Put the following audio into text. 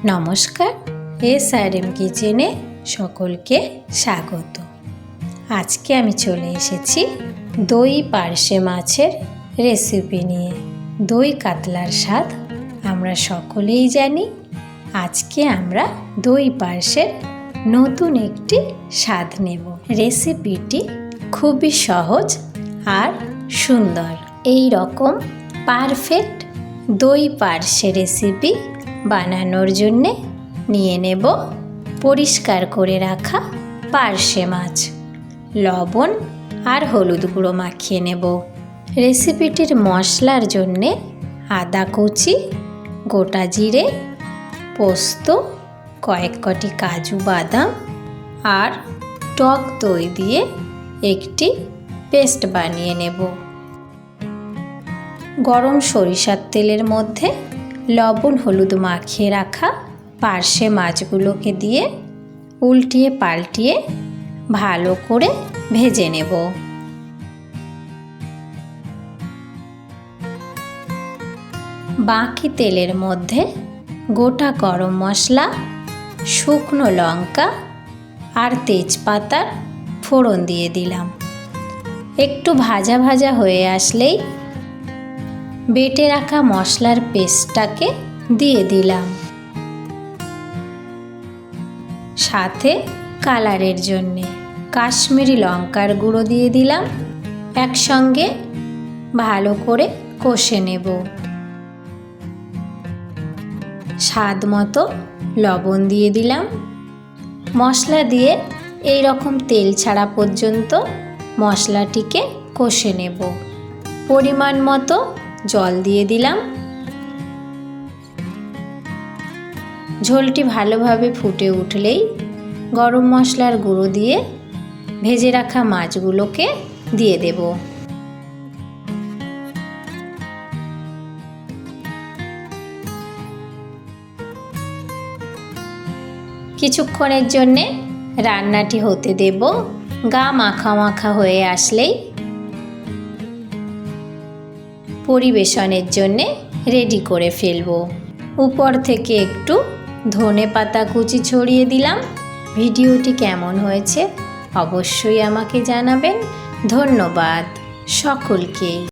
নমস্কার, SRM কিচেনে সকলকে স্বাগত। আজকে আমি চলে এসেছি দই পার্শে মাছের রেসিপি নিয়ে। দই কাতলার স্বাদ আমরা সকলেই জানি। আজকে আমরা দই পার্শের নতুন একটি স্বাদ নেব। রেসিপিটি খুবই সহজ আর সুন্দর। এই রকম পারফেক্ট দই পার্শে রেসিপি বানানোর জন্যে নিয়ে নেব পরিষ্কার করে রাখা পার্শে মাছ। লবণ আর হলুদ গুঁড়ো মাখিয়ে নেব। রেসিপিটির মশলার জন্যে আদা কুচি, গোটা জিরে, পোস্ত, কয়েক কটি কাজু বাদাম আর টক দই দিয়ে একটি পেস্ট বানিয়ে নেব। গরম সরিষার তেলের মধ্যে লবণ হলুদ মাখিয়ে রাখা পার্শে মাছগুলোকে দিয়ে উল্টিয়ে পাল্টিয়ে ভালো করে ভেজে নেব। বাকি তেলের মধ্যে গোটা গরম মশলা, শুকনো লঙ্কা আর তেজপাতার ফোড়ন দিয়ে দিলাম। একটু ভাজা ভাজা হয়ে আসলেই বেটে রাখা মশলার পেস্টটাকে দিয়ে দিলাম। সাথে কালারের জন্যে কাশ্মীরি লঙ্কার গুঁড়ো দিয়ে দিলাম। একসঙ্গে ভালো করে কষে নেব। স্বাদ মতো লবণ দিয়ে দিলাম। মশলা দিয়ে এই রকম তেল ছাড়া পর্যন্ত মশলাটিকে কষে নেব। পরিমাণ মতো জল দিয়ে দিলাম। ঝোলটি ভালোভাবে ফুটে উঠলেই গরম মশলার গুঁড়ো দিয়ে ভেজে রাখা মাছগুলোকে দিয়ে দেব। কিছুক্ষণের জন্যে রান্নাটি হতে দেব। গা মাখা মাখা হয়ে আসলেই পরিবেশনের জন্যে রেডি করে ফেলব। উপর থেকে একটু ধনেপাতা কুচি ছড়িয়ে দিলাম। ভিডিওটি কেমন হয়েছে অবশ্যই আমাকে জানাবেন। ধন্যবাদ সকলকে।